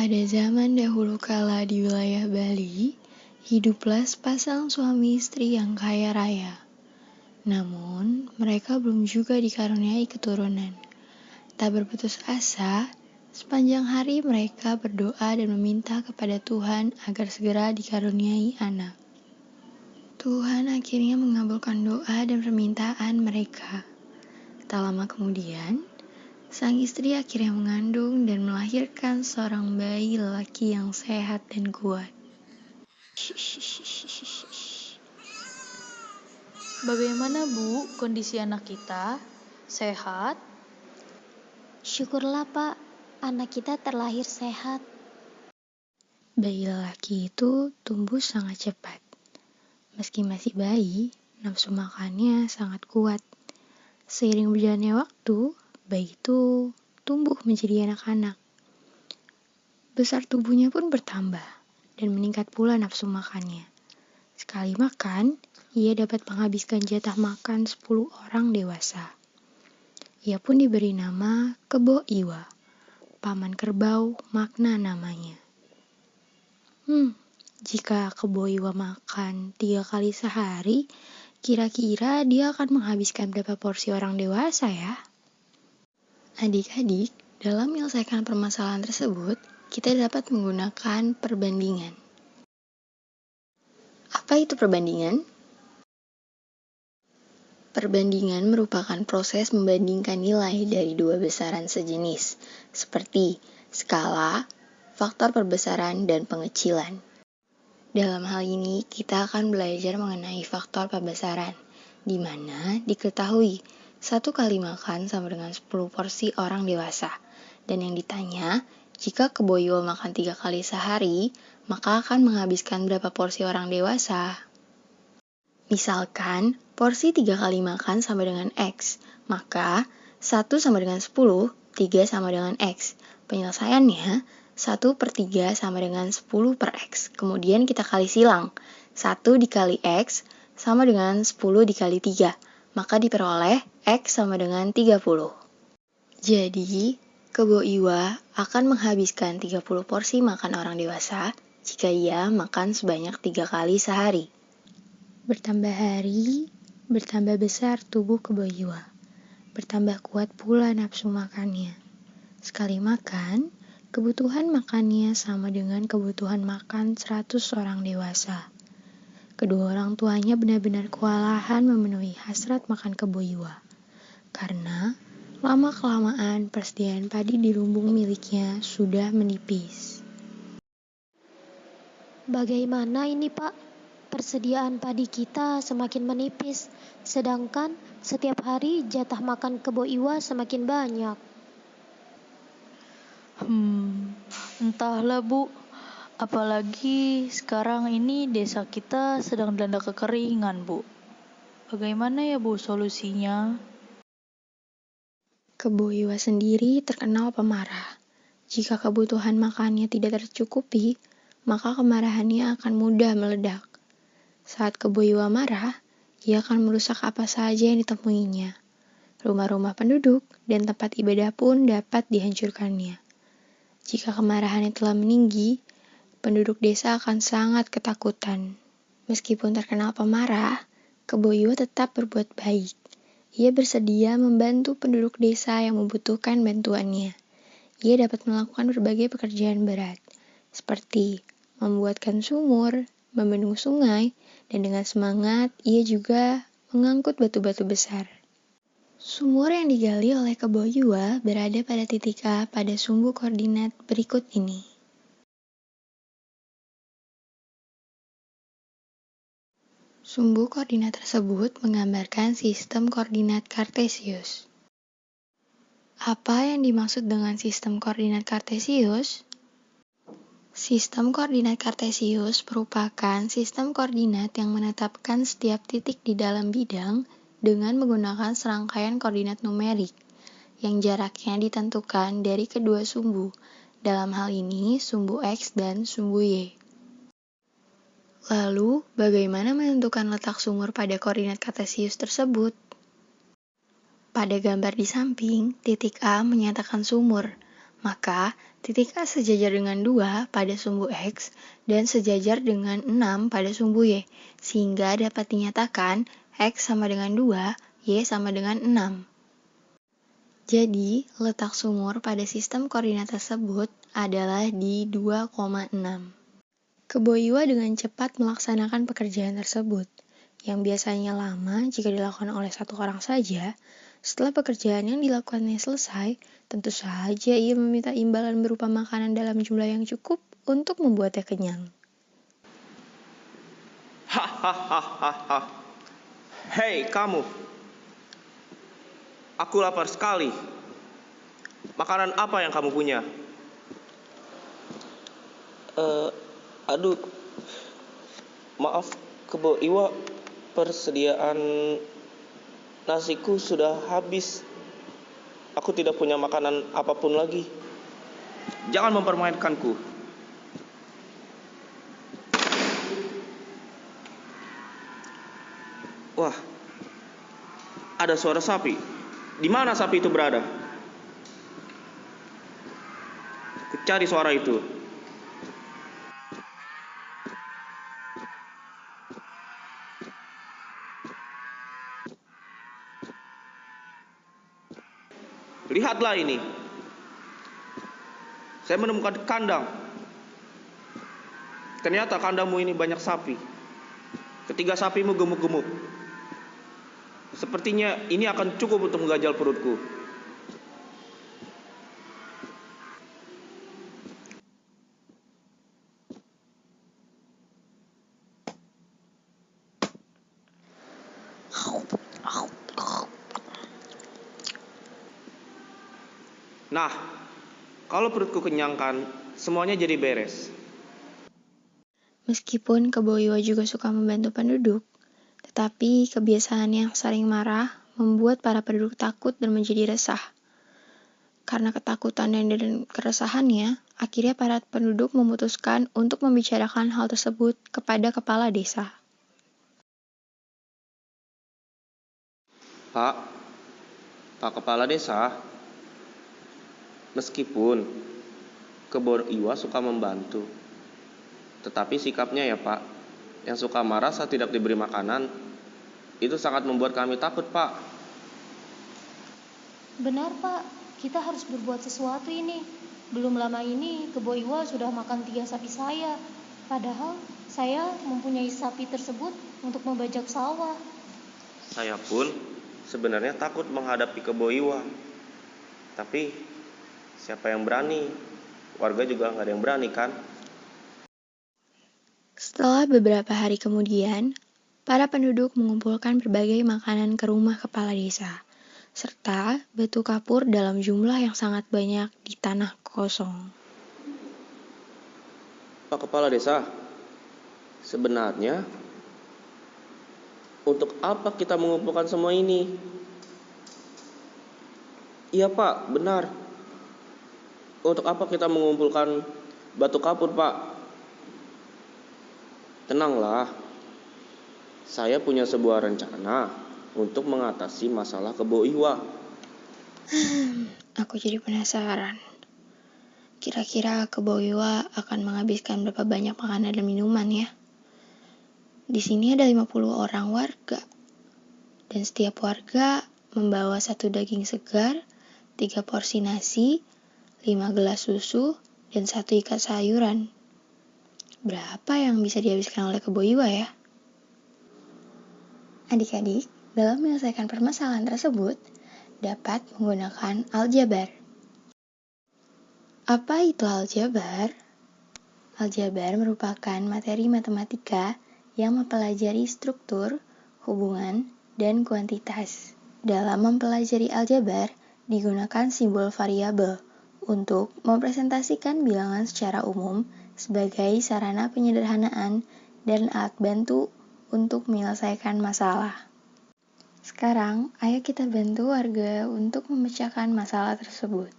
Pada zaman dahulu kala di wilayah Bali, hiduplah sepasang suami istri yang kaya raya. Namun, mereka belum juga dikaruniai keturunan. Tak berputus asa, sepanjang hari mereka berdoa dan meminta kepada Tuhan agar segera dikaruniai anak. Tuhan akhirnya mengabulkan doa dan permintaan mereka. Tak lama kemudian, sang istri akhirnya mengandung dan melahirkan seorang bayi lelaki yang sehat dan kuat. Bagaimana Bu, kondisi anak kita? Sehat? Syukurlah Pak, anak kita terlahir sehat. Bayi lelaki itu tumbuh sangat cepat. Meski masih bayi, nafsu makannya sangat kuat. Seiring berjalannya waktu, bayi itu tumbuh menjadi anak-anak. Besar tubuhnya pun bertambah dan meningkat pula nafsu makannya. Sekali makan, ia dapat menghabiskan jatah makan 10 orang dewasa. Ia pun diberi nama Kebo Iwa, paman kerbau makna namanya. Jika Kebo Iwa makan 3 kali sehari, kira-kira dia akan menghabiskan berapa porsi orang dewasa ya? Adik-adik, dalam menyelesaikan permasalahan tersebut, kita dapat menggunakan perbandingan. Apa itu perbandingan? Perbandingan merupakan proses membandingkan nilai dari dua besaran sejenis, seperti skala, faktor perbesaran, dan pengecilan. Dalam hal ini, kita akan belajar mengenai faktor perbesaran, di mana diketahui 1 kali makan sama dengan 10 porsi orang dewasa. Dan yang ditanya, jika Kebo Iwa makan 3 kali sehari, maka akan menghabiskan berapa porsi orang dewasa? Misalkan, porsi 3 kali makan sama dengan X, maka 1 sama dengan 10, 3 sama dengan X. Penyelesaiannya, 1/3 sama dengan 10 per X. Kemudian kita kali silang. 1 dikali X sama dengan 10 dikali 3. Maka diperoleh X sama dengan 30. Jadi, Kebo Iwa akan menghabiskan 30 porsi makan orang dewasa jika ia makan sebanyak 3 kali sehari. Bertambah hari, bertambah besar tubuh Kebo Iwa. Bertambah kuat pula nafsu makannya. Sekali makan, kebutuhan makannya sama dengan kebutuhan makan 100 orang dewasa. Kedua orang tuanya benar-benar kewalahan memenuhi hasrat makan Kebo Iwa. Karena lama-kelamaan persediaan padi di lumbung miliknya sudah menipis. Bagaimana ini Pak? Persediaan padi kita semakin menipis, sedangkan setiap hari jatah makan Kebo Iwa semakin banyak. Entahlah Bu, apalagi sekarang ini desa kita sedang dilanda kekeringan Bu. Bagaimana ya Bu solusinya? Kebo Iwa sendiri terkenal pemarah. Jika kebutuhan makannya tidak tercukupi, maka kemarahannya akan mudah meledak. Saat Kebo Iwa marah, ia akan merusak apa saja yang ditemuinya. Rumah-rumah penduduk dan tempat ibadah pun dapat dihancurkannya. Jika kemarahannya telah meninggi, penduduk desa akan sangat ketakutan. Meskipun terkenal pemarah, Kebo Iwa tetap berbuat baik. Ia bersedia membantu penduduk desa yang membutuhkan bantuannya. Ia dapat melakukan berbagai pekerjaan berat, seperti membuatkan sumur, membendung sungai, dan dengan semangat ia juga mengangkut batu-batu besar. Sumur yang digali oleh Kebo Iwa berada pada titik A pada sumbu koordinat berikut ini. Sumbu koordinat tersebut menggambarkan sistem koordinat Kartesius. Apa yang dimaksud dengan sistem koordinat Kartesius? Sistem koordinat Kartesius merupakan sistem koordinat yang menetapkan setiap titik di dalam bidang dengan menggunakan serangkaian koordinat numerik yang jaraknya ditentukan dari kedua sumbu, dalam hal ini sumbu X dan sumbu Y. Lalu, bagaimana menentukan letak sumur pada koordinat Kartesius tersebut? Pada gambar di samping, titik A menyatakan sumur, Maka, titik A sejajar dengan 2 pada sumbu X dan sejajar dengan 6 pada sumbu Y, sehingga dapat dinyatakan X sama dengan 2, Y sama dengan 6. Jadi, letak sumur pada sistem koordinat tersebut adalah di 2,6. Kebo Iwa dengan cepat melaksanakan pekerjaan tersebut, yang biasanya lama jika dilakukan oleh satu orang saja. Setelah pekerjaan yang dilakukannya selesai, tentu saja ia meminta imbalan berupa makanan dalam jumlah yang cukup untuk membuatnya kenyang. Hahaha. Hei kamu, aku lapar sekali. Makanan apa yang kamu punya? Aduh, maaf Kebo Iwa, persediaan nasiku sudah habis. Aku tidak punya makanan apapun lagi. Jangan mempermainkanku. Wah, ada suara sapi. Di mana sapi itu berada? Ku cari suara itu. Lihatlah ini. Saya menemukan kandang. Ternyata kandangmu ini banyak sapi. Ketiga sapimu gemuk-gemuk. Sepertinya ini akan cukup untuk menggajal perutku. Nah, kalau perutku kenyang kan, semuanya jadi beres. Meskipun Kebo Iwa juga suka membantu penduduk, tetapi kebiasaan yang sering marah membuat para penduduk takut dan menjadi resah. Karena ketakutan dan keresahannya, akhirnya para penduduk memutuskan untuk membicarakan hal tersebut kepada kepala desa. Pak Kepala Desa, meskipun Kebo Iwa suka membantu, tetapi sikapnya ya Pak, yang suka marah saat tidak diberi makanan, itu sangat membuat kami takut Pak. Benar Pak, kita harus berbuat sesuatu ini. Belum lama ini Kebo Iwa sudah makan 3 sapi saya. Padahal saya mempunyai sapi tersebut untuk membajak sawah. Saya pun sebenarnya takut menghadapi Kebo Iwa, tapi siapa yang berani? Warga juga nggak ada yang berani kan? Setelah beberapa hari kemudian, para penduduk mengumpulkan berbagai makanan ke rumah kepala desa, serta batu kapur dalam jumlah yang sangat banyak di tanah kosong. Pak Kepala Desa, sebenarnya untuk apa kita mengumpulkan semua ini? Iya Pak, benar. Untuk apa kita mengumpulkan batu kapur Pak? Tenanglah, saya punya sebuah rencana untuk mengatasi masalah Kebo Iwa. Aku jadi penasaran. Kira-kira Kebo Iwa akan menghabiskan berapa banyak makanan dan minuman ya? Di sini ada 50 orang warga. Dan setiap warga membawa 1 daging segar, 3 porsi nasi, 5 gelas susu, dan 1 ikat sayuran. Berapa yang bisa dihabiskan oleh Kebo Iwa ya? Adik-adik, dalam menyelesaikan permasalahan tersebut, dapat menggunakan aljabar. Apa itu aljabar? Aljabar merupakan materi matematika yang mempelajari struktur, hubungan, dan kuantitas. Dalam mempelajari aljabar, digunakan simbol variabel untuk mempresentasikan bilangan secara umum sebagai sarana penyederhanaan dan alat bantu untuk menyelesaikan masalah. Sekarang, ayo kita bantu warga untuk memecahkan masalah tersebut.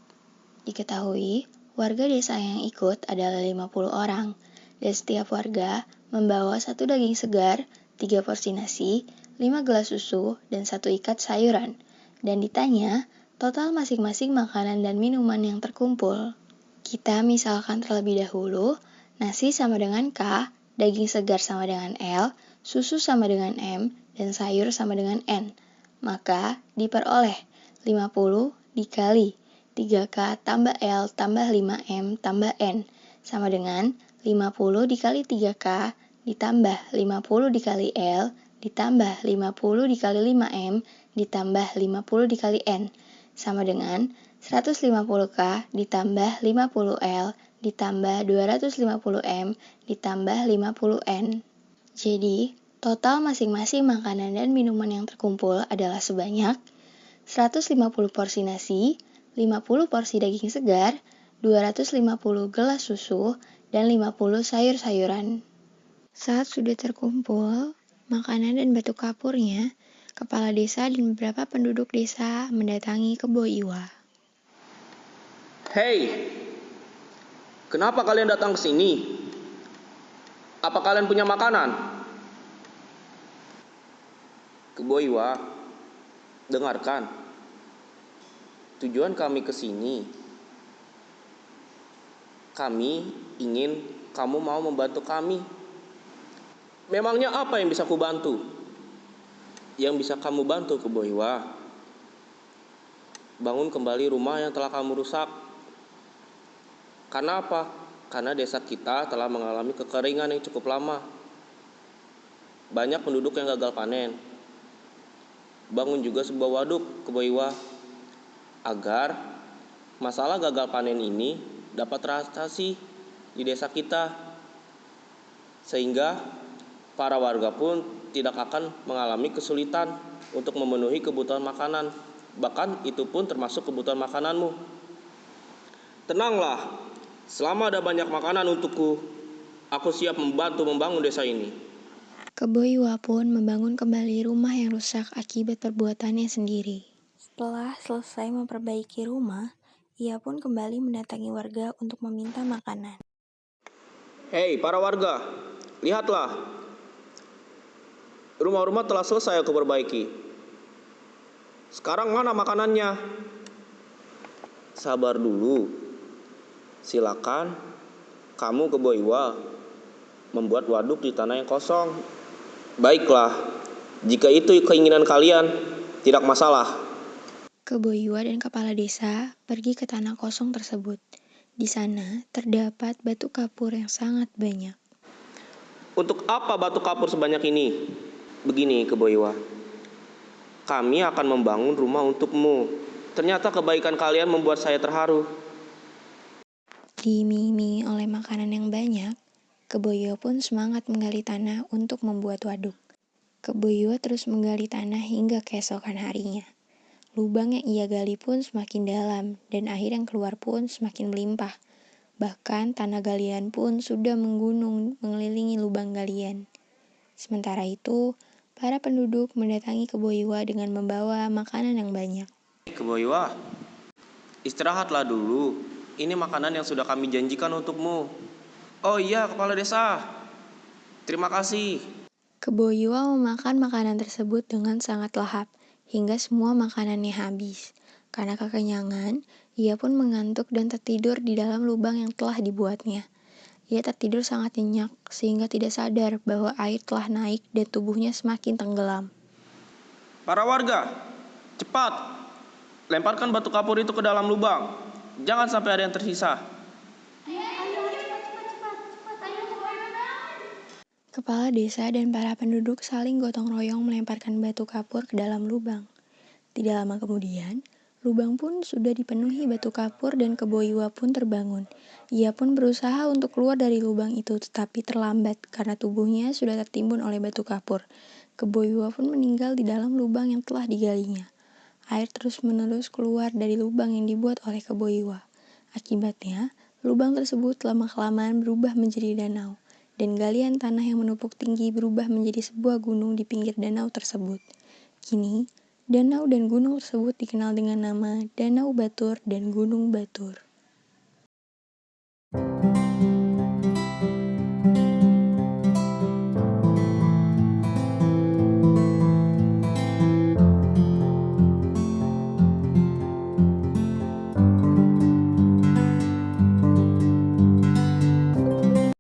Diketahui, warga desa yang ikut adalah 50 orang, dan setiap warga membawa 1 daging segar, 3 porsi nasi, 5 gelas susu, dan 1 ikat sayuran. Dan ditanya, total masing-masing makanan dan minuman yang terkumpul. Kita misalkan terlebih dahulu, nasi sama dengan K, daging segar sama dengan L, susu sama dengan M, dan sayur sama dengan N. Maka diperoleh 50 dikali 3K tambah L tambah 5M tambah N sama dengan 50 dikali 3K ditambah 50 dikali L ditambah 50 dikali 5M ditambah 50 dikali N sama dengan 150K ditambah 50L ditambah 250M ditambah 50N. Jadi, total masing-masing makanan dan minuman yang terkumpul adalah sebanyak 150 porsi nasi, 50 porsi daging segar, 250 gelas susu, dan 50 sayur-sayuran. Saat sudah terkumpul, makanan dan batu kapurnya, kepala desa dan beberapa penduduk desa mendatangi Kebo Iwa. Hei, kenapa kalian datang ke sini? Apa kalian punya makanan? Kebo Iwa, dengarkan. Tujuan kami ke sini, kami ingin kamu mau membantu kami. Memangnya apa yang bisa aku bantu? Yang bisa kamu bantu, Kebo Iwa, bangun kembali rumah yang telah kamu rusak. Karena apa? Karena desa kita telah mengalami kekeringan yang cukup lama. Banyak penduduk yang gagal panen. Bangun juga sebuah waduk, Kebo Iwa, agar masalah gagal panen ini dapat teratasi di desa kita, sehingga para warga pun tidak akan mengalami kesulitan untuk memenuhi kebutuhan makanan. Bahkan itu pun termasuk kebutuhan makananmu. Tenanglah, selama ada banyak makanan untukku, aku siap membantu membangun desa ini. Kebo Iwa pun membangun kembali rumah yang rusak akibat perbuatannya sendiri. Setelah selesai memperbaiki rumah, ia pun kembali mendatangi warga untuk meminta makanan. Hei para warga, lihatlah. Rumah-rumah telah selesai aku perbaiki. Sekarang mana makanannya? Sabar dulu. Silakan kamu Kebo Iwa membuat waduk di tanah yang kosong. Baiklah, jika itu keinginan kalian, tidak masalah. Kebo Iwa dan kepala desa pergi ke tanah kosong tersebut. Di sana terdapat batu kapur yang sangat banyak. Untuk apa batu kapur sebanyak ini? Begini Kebo Iwa, kami akan membangun rumah untukmu. Ternyata kebaikan kalian membuat saya terharu. Diiming-imingi oleh makanan yang banyak, Kebo Iwa pun semangat menggali tanah untuk membuat waduk. Kebo Iwa terus menggali tanah hingga keesokan harinya. Lubang yang ia gali pun semakin dalam, dan air yang keluar pun semakin melimpah. Bahkan tanah galian pun sudah menggunung mengelilingi lubang galian. Sementara itu, para penduduk mendatangi Kebo Iwa dengan membawa makanan yang banyak. Kebo Iwa, istirahatlah dulu. Ini makanan yang sudah kami janjikan untukmu. Oh iya, kepala desa. Terima kasih. Kebo Iwa memakan makanan tersebut dengan sangat lahap, hingga semua makanannya habis. Karena kekenyangan, ia pun mengantuk dan tertidur di dalam lubang yang telah dibuatnya. Ia tertidur sangat nyenyak, sehingga tidak sadar bahwa air telah naik dan tubuhnya semakin tenggelam. Para warga, cepat. Lemparkan batu kapur itu ke dalam lubang. Jangan sampai ada yang tersisa. Kepala desa dan para penduduk saling gotong royong melemparkan batu kapur ke dalam lubang. Tidak lama kemudian, lubang pun sudah dipenuhi batu kapur dan Kebo Iwa pun terbangun. Ia pun berusaha untuk keluar dari lubang itu, tetapi terlambat karena tubuhnya sudah tertimbun oleh batu kapur. Kebo Iwa pun meninggal di dalam lubang yang telah digalinya. Air terus-menerus keluar dari lubang yang dibuat oleh Kebo Iwa. Akibatnya, lubang tersebut lama-kelamaan berubah menjadi danau, dan galian tanah yang menumpuk tinggi berubah menjadi sebuah gunung di pinggir danau tersebut. Kini, danau dan gunung tersebut dikenal dengan nama Danau Batur dan Gunung Batur.